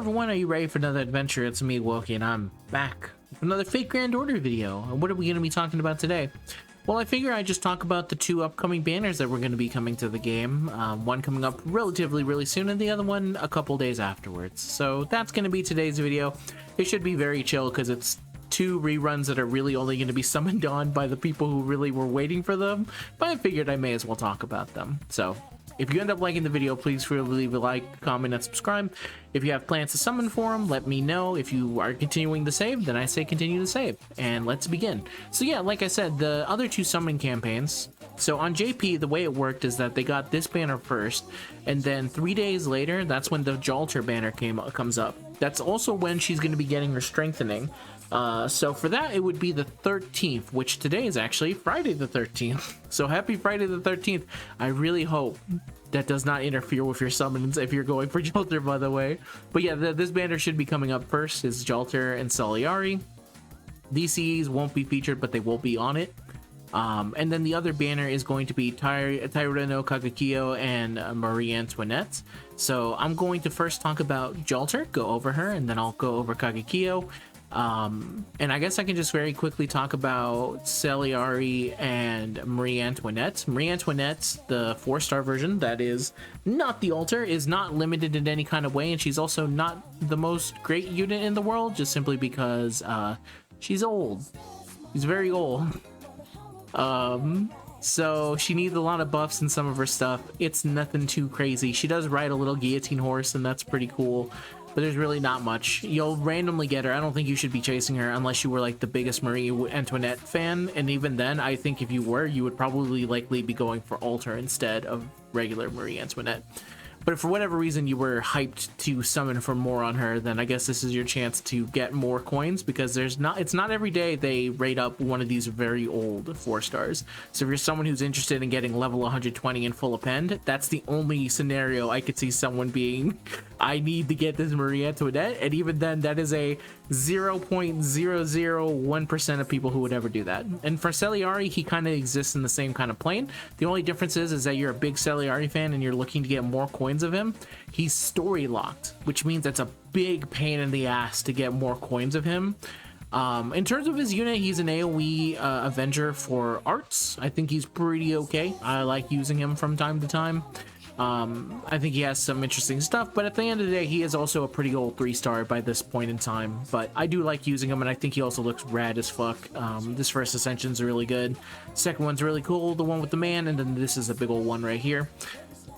everyone, are you ready for another adventure? It's me, Woki, and I'm back with another Fate Grand Order video. And what are we going to be talking about today? Well, I figure I'd just talk about the two upcoming banners that were going to be coming to the game. One coming up really soon, and the other one a couple days afterwards. So that's going to be today's video. It should be very chill because it's two reruns that are really only going to be summoned on by the people who really were waiting for them. But I figured I may as well talk about them. So if you end up liking the video, please feel free to leave a like, comment, and subscribe. If you have plans to summon for them, let me know. If you are continuing to save, then I say continue to save. And let's begin. So yeah, like I said, the other two summon campaigns. So on JP, the way it worked is that they got this banner first, and then 3 days later, that's when the Jalter banner comes up. That's also when she's going to be getting her strengthening. So for that, it would be the 13th, which today is actually Friday the 13th. So happy Friday the 13th. I really hope that does not interfere with your summons if you're going for Jalter, by the way. But yeah, this banner should be coming up first is Jalter and Salieri. DCs won't be featured, but they will be on it. And then the other banner is going to be Taira no Kagekiyo and Marie Antoinette. So I'm going to first talk about Jalter, go over her, and then I'll go over Kagekiyo. And I guess I can just very quickly talk about Salieri and Marie Antoinette. Marie Antoinette, the 4-star version, that is not the altar, is not limited in any kind of way, and she's also not the most great unit in the world, just simply because she's old. She's very old. So she needs a lot of buffs in some of her stuff. It's nothing too crazy. She does ride a little guillotine horse, and that's pretty cool. But there's really not much. You'll randomly get her. I don't think you should be chasing her unless you were like the biggest Marie Antoinette fan. And even then, I think if you were, you would probably likely be going for altar instead of regular Marie Antoinette. But if for whatever reason you were hyped to summon for more on her, then I guess this is your chance to get more coins, because it's not every day they rate up one of these very old 4-stars. So if you're someone who's interested in getting level 120 and full append, that's the only scenario I could see someone being, I need to get this Marie Antoinette, and even then that is a 0.001% of people who would ever do that. And for Salieri, he kind of exists in the same kind of plane. The only difference is that you're a big Salieri fan and you're looking to get more coins of him. He's story locked, which means it's a big pain in the ass to get more coins of him. In terms of his unit, he's an AoE Avenger for arts. I think he's pretty okay. I like using him from time to time. I think he has some interesting stuff, but at the end of the day, he is also a pretty old 3-star by this point in time. But I do like using him, and I think he also looks rad as fuck. This first ascension's really good. Second one's really cool, the one with the man, and then this is a big old one right here.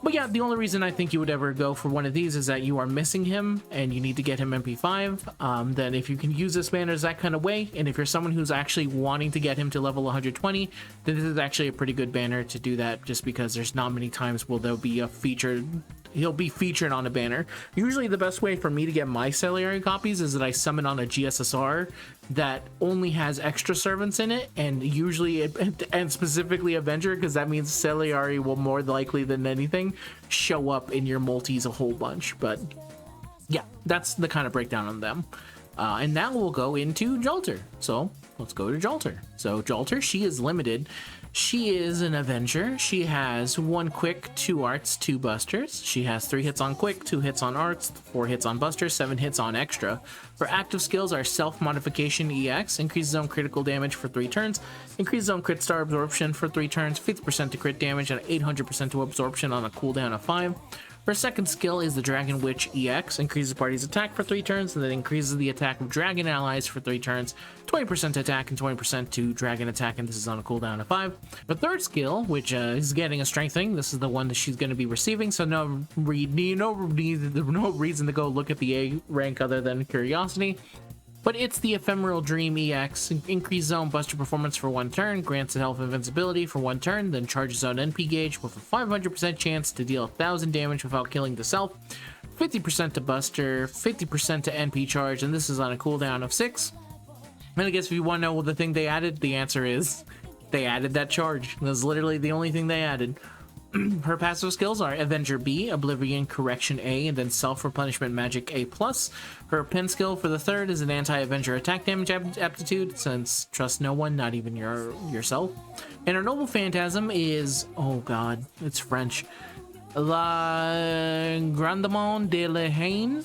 But yeah, the only reason I think you would ever go for one of these is that you are missing him and you need to get him MP5. Then if you can use this banner that kind of way, and if you're someone who's actually wanting to get him to level 120, then this is actually a pretty good banner to do that, just because there's not many times will there be a he'll be featured on a banner. Usually the best way for me to get my Salieri copies is that I summon on a GSSR that only has extra servants in it, and usually and specifically Avenger, because that means Salieri will more likely than anything show up in your multis a whole bunch. But yeah, that's the kind of breakdown on them. And now we'll go into Jalter. So let's go to Jalter. So Jalter, she is limited. She is an Avenger. She has 1 quick, 2 arts, 2 busters. She has 3 hits on quick, 2 hits on arts, 4 hits on busters, 7 hits on extra. Her active skills are self-modification EX, increases zone critical damage for 3 turns, increases zone crit star absorption for 3 turns, 50% to crit damage, and 800% to absorption on a cooldown of 5. Her second skill is the Dragon Witch EX, increases party's attack for 3 turns, and then increases the attack of dragon allies for 3 turns, 20% to attack and 20% to dragon attack, and this is on a cooldown of 5. The third skill, which is getting a strengthening, this is the one that she's going to be receiving, so no reason to go look at the A rank other than curiosity. But it's the Ephemeral Dream EX, increase zone buster performance for 1 turn, grants health invincibility for 1 turn, then charges zone NP gauge with a 500% chance to deal 1,000 damage without killing the self, 50% to buster, 50% to NP charge, and this is on a cooldown of 6. And I guess if you want to know the thing they added, the answer is they added that charge. That's literally the only thing they added. Her passive skills are Avenger B, Oblivion Correction A, and then Self-Replenishment Magic A+. Her pen skill for the third is an anti-Avenger attack damage aptitude, since trust no one, not even yourself. And her Noble Phantasm is, oh god, it's French, La Grandement de la Haine.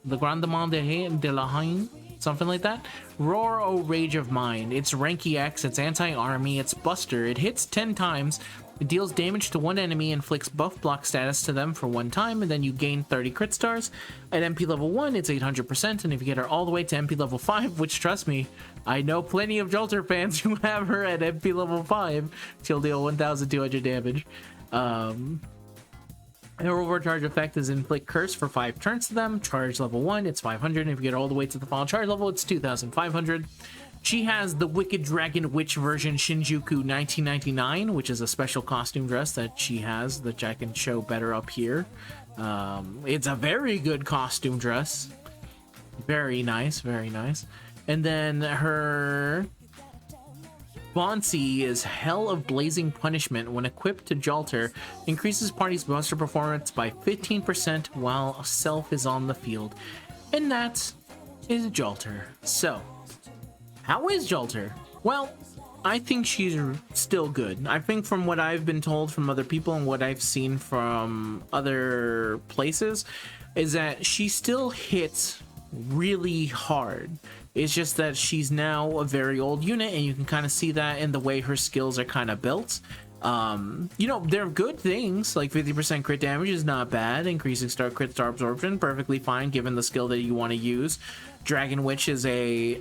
Le Grandement de la Haine, something like that. Roar, O Rage of Mine. It's rank EX, it's anti-army, it's Buster. It hits 10 times. It deals damage to one enemy, inflicts buff block status to them for one time, and then you gain 30 crit stars. At MP level 1, it's 800%, and if you get her all the way to MP level 5, which trust me, I know plenty of Jalter fans who have her at MP level 5, she'll deal 1,200 damage. Her overcharge effect is inflict curse for 5 turns to them. Charge level 1, it's 500, and if you get all the way to the final charge level, it's 2,500. She has the Wicked Dragon Witch version Shinjuku 1999, which is a special costume dress that she has, that I can show better up here. It's a very good costume dress. Very nice, very nice. And then her Bonsi is Hell of Blazing Punishment. When equipped to Jalter, increases party's Buster performance by 15% while self is on the field. And that is Jalter. So, how is Jalter? Well, I think she's still good. I think from what I've been told from other people and what I've seen from other places is that she still hits really hard. It's just that she's now a very old unit, and you can kind of see that in the way her skills are kind of built. You know, they're good things, like 50% crit damage is not bad, increasing crit star absorption, perfectly fine given the skill that you want to use. Dragon Witch is a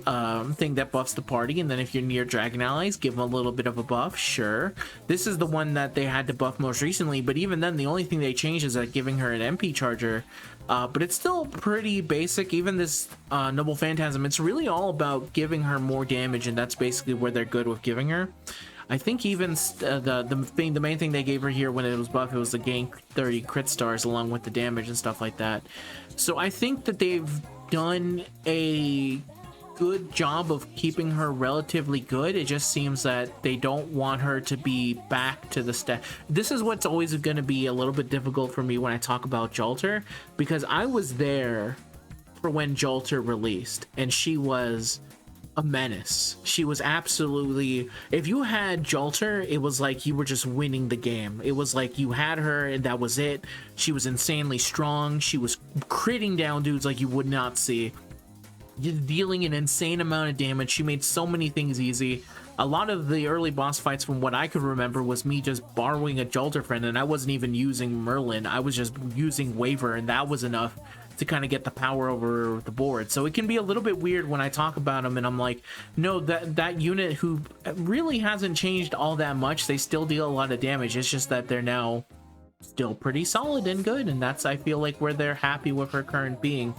thing that buffs the party, and then if you're near dragon allies, give them a little bit of a buff, sure. This is the one that they had to buff most recently, but even then, the only thing they changed is that giving her an MP charger, but it's still pretty basic. Even this Noble Phantasm, it's really all about giving her more damage, and that's basically where they're good with giving her. I think even the main thing they gave her here when it was buff, it was the gain 30 crit stars along with the damage and stuff like that. So I think that they've done a good job of keeping her relatively good. It just seems that they don't want her to be back to the stat. This is what's always going to be a little bit difficult for me when I talk about Jalter, because I was there for when Jalter released, and she was a menace. She was absolutely, if you had Jalter, it was like you were just winning the game. It was like you had her and that was it. She was insanely strong. She was critting down dudes like you would not see, dealing an insane amount of damage. She made so many things easy. A lot of the early boss fights, from what I could remember, was me just borrowing a Jalter friend, and I wasn't even using Merlin. I was just using Waver, and that was enough to kind of get the power over the board. So it can be a little bit weird when I talk about them and I'm like, no, that unit who really hasn't changed all that much, they still deal a lot of damage. It's just that they're now still pretty solid and good, and that's, I feel like, where they're happy with her current being.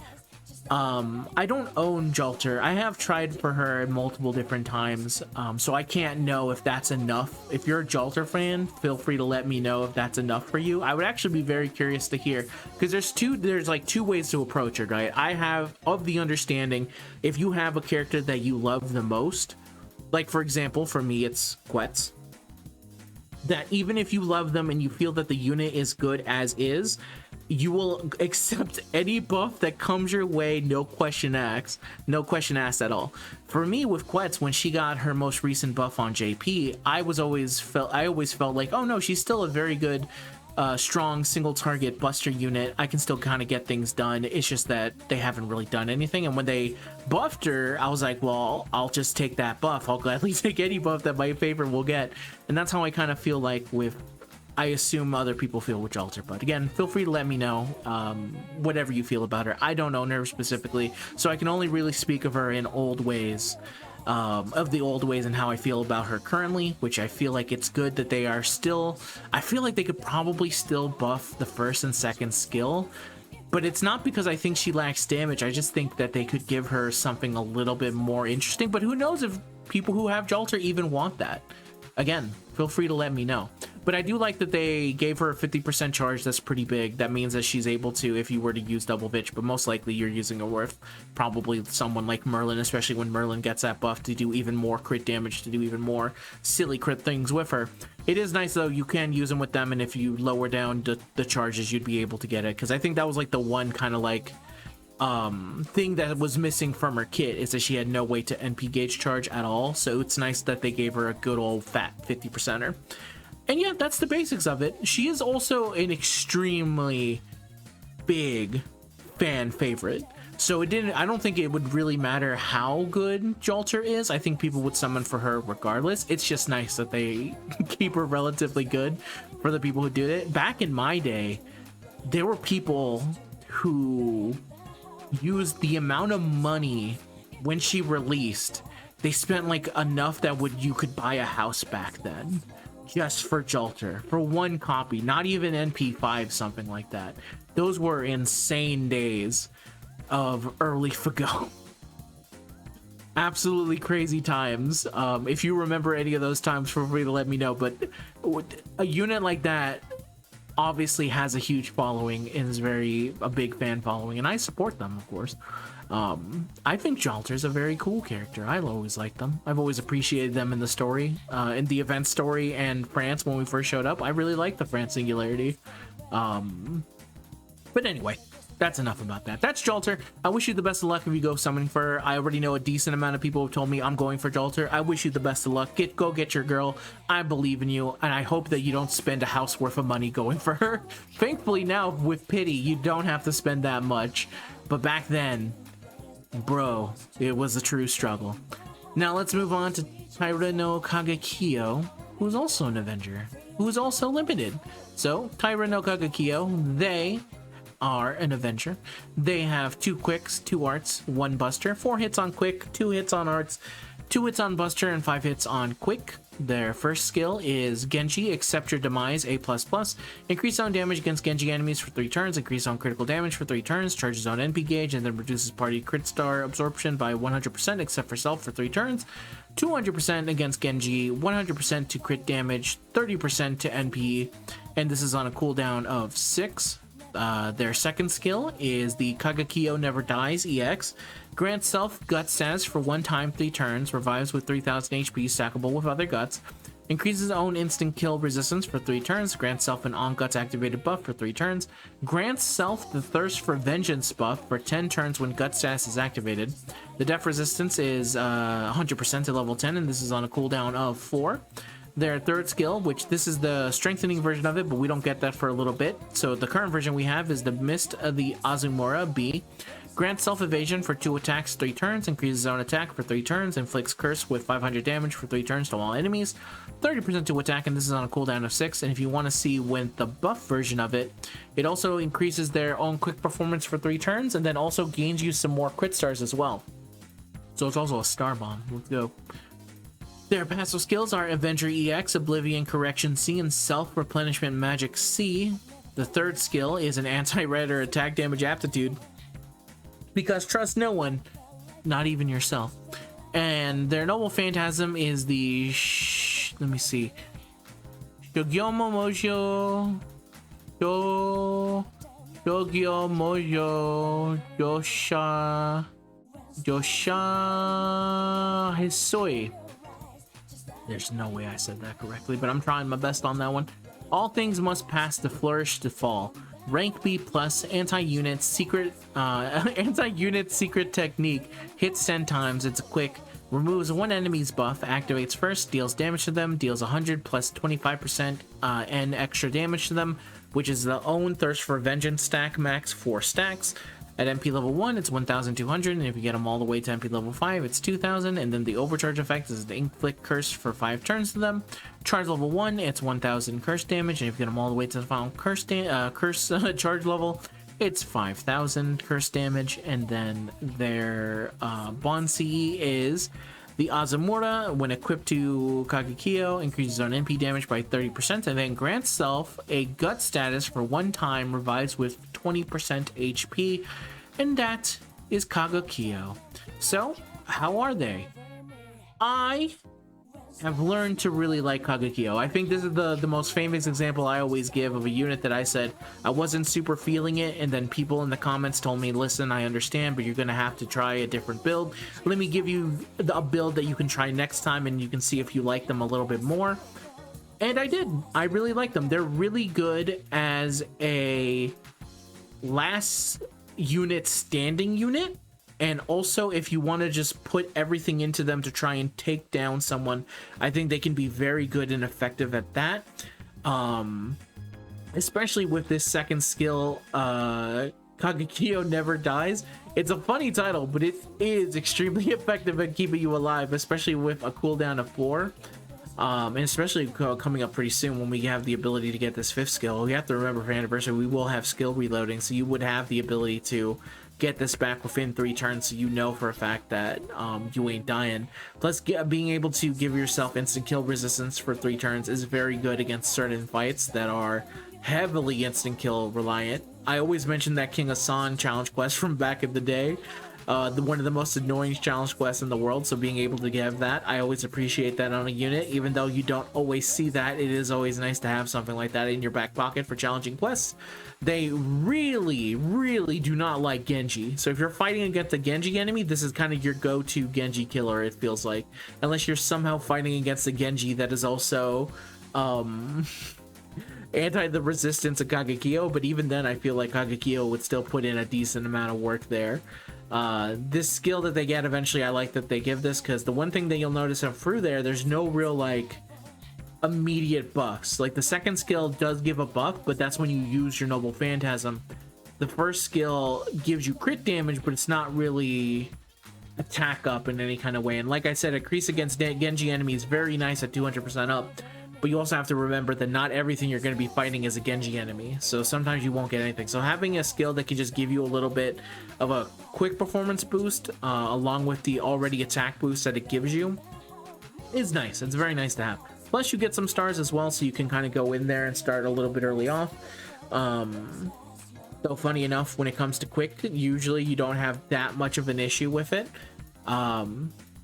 I don't own Jalter. I have tried for her multiple different times, so I can't know if that's enough. If you're a Jalter fan, feel free to let me know if that's enough for you. I would actually be very curious to hear, because there's like two ways to approach it, right? I have of the understanding, if you have a character that you love the most, like for example, for me, it's Quetz, that even if you love them and you feel that the unit is good as is, you will accept any buff that comes your way, no question asked at all. For me, with Quetz, when she got her most recent buff on JP, I always felt like, oh no, she's still a very good strong single target buster unit. I can still kind of get things done. It's just that they haven't really done anything, and when they buffed her, I was like, well, I'll just take that buff. I'll gladly take any buff that my favorite will get. And that's how I kind of feel like with, I assume other people feel with Jalter, but again, feel free to let me know whatever you feel about her. I don't own her specifically, so I can only really speak of her in old ways, of the old ways, and how I feel about her currently, which I feel like it's good that they are still, I feel like they could probably still buff the first and second skill, but it's not because I think she lacks damage. I just think that they could give her something a little bit more interesting, but who knows if people who have Jalter even want that. Again, feel free to let me know. But I do like that they gave her a 50% charge. That's pretty big. That means that she's able to, if you were to use double Vitch, but most likely you're using her with probably someone like Merlin, especially when Merlin gets that buff to do even more crit damage, to do even more silly crit things with her. It is nice though, you can use them with them, and if you lower down the charges, you'd be able to get it. Because I think that was like the one kind of like thing that was missing from her kit, is that she had no way to NP gauge charge at all. So it's nice that they gave her a good old fat 50%er. And yeah, that's the basics of it. She is also an extremely big fan favorite. So I don't think it would really matter how good Jalter is. I think people would summon for her regardless. It's just nice that they keep her relatively good for the people who did it. Back in my day, there were people who used the amount of money when she released. They spent like enough that you could buy a house back then, just for Jalter, for one copy, not even NP5, something like that. Those were insane days of early FGO. Absolutely crazy times. If you remember any of those times, feel free to let me know. But a unit like that obviously has a huge following and is a big fan following, and I support them, of course. I think Jalter's a very cool character. I always liked them. I've always appreciated them in the story, in the event story and France when we first showed up. I really liked the France Singularity. But anyway, that's enough about that. That's Jalter. I wish you the best of luck if you go summoning for her. I already know a decent amount of people have told me I'm going for Jalter. I wish you the best of luck. Go get your girl. I believe in you, and I hope that you don't spend a house worth of money going for her. Thankfully now, with Pity, you don't have to spend that much. But back then, bro, it was a true struggle. Now let's move on to Taira no Kagekiyo, who's also an Avenger, who's also limited. So, Taira no Kagekiyo, they are an Avenger. They have 2 quicks, 2 arts, 1 buster, 4 hits on quick, 2 hits on arts, 2 hits on buster, and 5 hits on quick. Their first skill is Genji, Accept Your Demise, A++. Increase zone damage against Genji enemies for 3 turns, increase zone critical damage for 3 turns, charges zone NP gauge, and then reduces party crit star absorption by 100% except for self for 3 turns. 200% against Genji, 100% to crit damage, 30% to NP, and this is on a cooldown of 6. Their second skill is the Kagekiyo Never Dies EX. Grants self gut status for 1 time 3 turns. Revives with 3000 HP, stackable with other guts. Increases own instant kill resistance for 3 turns. Grants self an on guts activated buff for 3 turns. Grants self the Thirst for Vengeance buff for 10 turns when gut status is activated. The def resistance is 100% to level 10, and this is on a cooldown of 4. Their third skill, which this is the strengthening version of it, but we don't get that for a little bit. So the current version we have is the Mist of the Azumura B. Grants self-evasion for 2 attacks, 3 turns, increases zone attack for 3 turns, inflicts curse with 500 damage for 3 turns to all enemies, 30% to attack, and this is on a cooldown of 6. And if you want to see when the buff version of it, it also increases their own quick performance for 3 turns, and then also gains you some more crit stars as well. So it's also a star bomb. Let's go. Their passive skills are Avenger EX, Oblivion Correction C, and Self-Replenishment Magic C. The third skill is an anti-red or attack damage aptitude, because trust no one, not even yourself. And their noble phantasm is the let me see, Shogyomo Mojo Shogyo Mojo Josha Hisoi. There's no way I said that correctly, but I'm trying my best on that one. All things must pass to flourish to fall. Rank B plus, anti-unit secret technique. Hits 10 times. It's quick. Removes 1 enemy's buff. Activates first. Deals damage to them. Deals 100 plus 25% and extra damage to them, which is the own Thirst for Vengeance stack, max 4 stacks. At MP level 1, it's 1,200, and if you get them all the way to MP level 5, it's 2,000, and then the overcharge effect is the inflict curse for 5 turns to them. Charge level 1, it's 1,000 curse damage, and if you get them all the way to the final curse charge level, it's 5,000 curse damage. And then their Bond CE is the Azumura. When equipped to Kagekiyo, increases on NP damage by 30%, and then grants self a gut status for 1 time, revives with 20% HP, and that is Kagekiyo. So, how are they? I have learned to really like Kagekiyo. I think this is the most famous example I always give of a unit that I said I wasn't super feeling it, and then people in the comments told me, listen, I understand, but you're gonna have to try a different build. Let me give you a build that you can try next time, and you can see if you like them a little bit more. And I did. I really like them. They're really good as a last unit standing unit, and also if you want to just put everything into them to try and take down someone, I think they can be very good and effective at that. Especially with this second skill, Kagekiyo Never Dies. It's a funny title, but it is extremely effective at keeping you alive, especially with a cooldown of 4. And especially coming up pretty soon when we have the ability to get this 5th skill. We have to remember for Anniversary, we will have skill reloading, so you would have the ability to get this back within 3 turns, so you know for a fact that you ain't dying. Plus, being able to give yourself instant kill resistance for 3 turns is very good against certain fights that are heavily instant kill reliant. I always mention that King Hassan challenge quest from back in the day. One of the most annoying challenge quests in the world, so being able to give that, I always appreciate that on a unit. Even though you don't always see that, it is always nice to have something like that in your back pocket for challenging quests. They really do not like Genji, so if you're fighting against a Genji enemy, this is kind of your go-to Genji killer, it feels like, unless you're somehow fighting against a Genji that is also anti the resistance of Kagekiyo, but even then I feel like Kagekiyo would still put in a decent amount of work there. This skill that they get eventually, I like that they give this, because the one thing that you'll notice through there's no real like immediate buffs. Like the second skill does give a buff, but that's when you use your Noble Phantasm. The first skill gives you crit damage, but it's not really attack up in any kind of way. And like I said, increase against Genji enemies very nice at 200% up. But you also have to remember that not everything you're going to be fighting is a Genji enemy, so sometimes you won't get anything. So having a skill that can just give you a little bit of a quick performance boost along with the already attack boost that it gives you is nice. It's very nice to have. Plus you get some stars as well, so you can kind of go in there and start a little bit early off. Though funny enough, when it comes to quick, usually you don't have that much of an issue with it.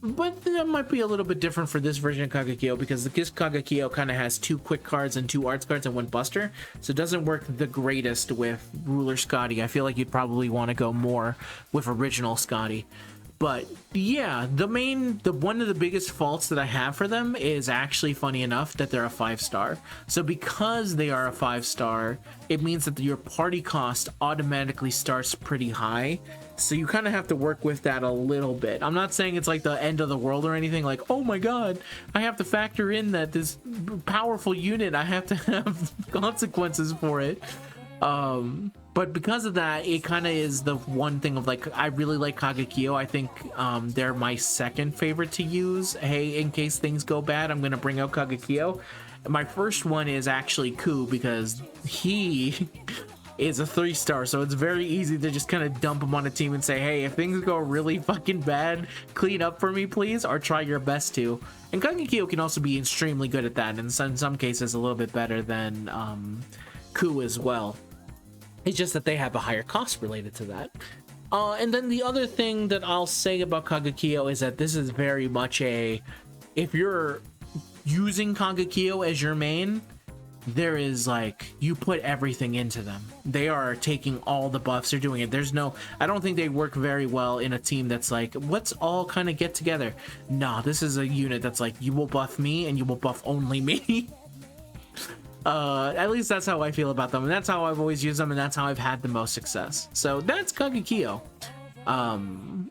But that might be a little bit different for this version of Kagekiyo, because this Kagekiyo kind of has 2 quick cards and 2 arts cards and 1 buster, so it doesn't work the greatest with Ruler Scotty. I feel like you'd probably want to go more with original Scotty. But yeah, one of the biggest faults that I have for them is actually, funny enough, that they're a 5-star. So because they are a 5-star, it means that your party cost automatically starts pretty high. So you kind of have to work with that a little bit. I'm not saying it's like the end of the world or anything, like, oh my god, I have to factor in that this powerful unit, I have to have consequences for it. But because of that, it kind of is the one thing of like, I really like Kagekiyo. I think they're my second favorite to use. Hey, in case things go bad, I'm going to bring out Kagekiyo. My first one is actually Ku, because he is a 3-star, so it's very easy to just kind of dump him on a team and say, hey, if things go really fucking bad, clean up for me please, or try your best to. And Kagekiyo can also be extremely good at that, and in some cases a little bit better than Ku as well. It's just that they have a higher cost related to that. And then the other thing that I'll say about Kagekiyo is that this is very much if you're using Kagekiyo as your main, there is like, you put everything into them. They are taking all the buffs, they're doing it. I don't think they work very well in a team that's like, let's all kind of get together. No, this is a unit that's like, you will buff me and you will buff only me. At least that's how I feel about them, and that's how I've always used them, and that's how I've had the most success. So that's Kagekiyo.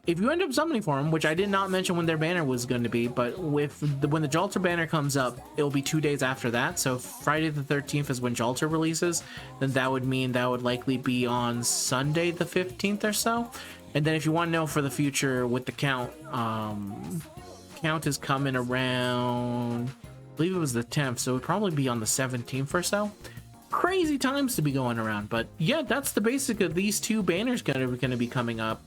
If you end up summoning for them, which I did not mention when their banner was going to be, but when the Jalter banner comes up, it will be 2 days after that. So Friday the 13th is when Jalter releases. Then that would mean that would likely be on Sunday the 15th or so. And then if you want to know for the future with the count is coming around, I believe it was the 10th, so it would probably be on the 17th or so. Crazy times to be going around, but yeah, that's the basic of these 2 banners going to be coming up.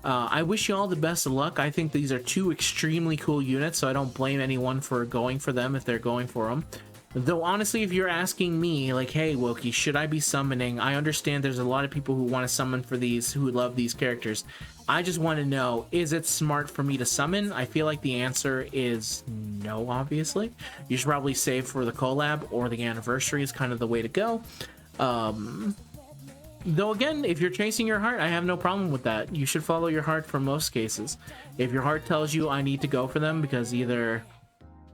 I wish you all the best of luck. I think these are 2 extremely cool units, so I don't blame anyone for going for them if they're going for them. Though honestly, if you're asking me, like, hey Wokey, should I be summoning? I understand there's a lot of people who want to summon for these, who love these characters. I just want to know, is it smart for me to summon? I feel like the answer is no, obviously. You should probably save for the collab or the anniversary is kind of the way to go. Though again, if you're chasing your heart, I have no problem with that. You should follow your heart for most cases. If your heart tells you I need to go for them because either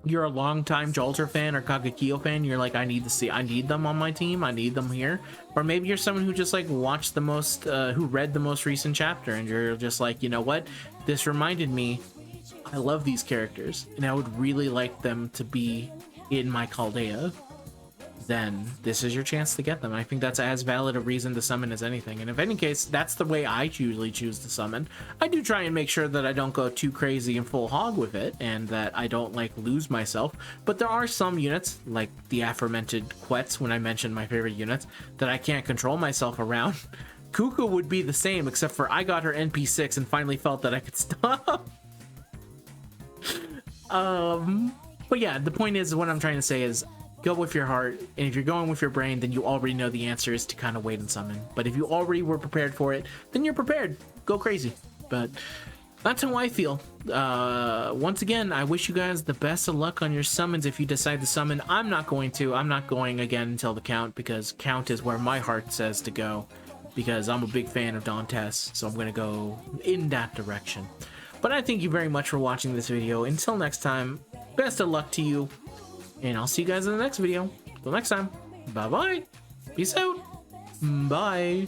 you're a longtime Jalter fan or Kagekiyo fan, you're like, I need them on my team, I need them here. Or maybe you're someone who just like watched who read the most recent chapter, and you're just like, you know what, this reminded me, I love these characters and I would really like them to be in my Chaldea. then this is your chance to get them. I think that's as valid a reason to summon as anything. And if any case, that's the way I usually choose to summon. I do try and make sure that I don't go too crazy and full hog with it, and that I don't like lose myself. But there are some units, like the aforementioned Quets, when I mentioned my favorite units, that I can't control myself around. Cuckoo would be the same, except for I got her NP6 and finally felt that I could stop. But yeah, the point is, what I'm trying to say is, go with your heart, and if you're going with your brain, then you already know the answer is to kind of wait and summon. But if you already were prepared for it, then you're prepared. Go crazy. But that's how I feel. Once again, I wish you guys the best of luck on your summons if you decide to summon. I'm not going to. I'm not going again until the count, because count is where my heart says to go, because I'm a big fan of Dantes, so I'm going to go in that direction. But I thank you very much for watching this video. Until next time, best of luck to you. And I'll see you guys in the next video. Till next time, bye-bye. Peace out. Bye.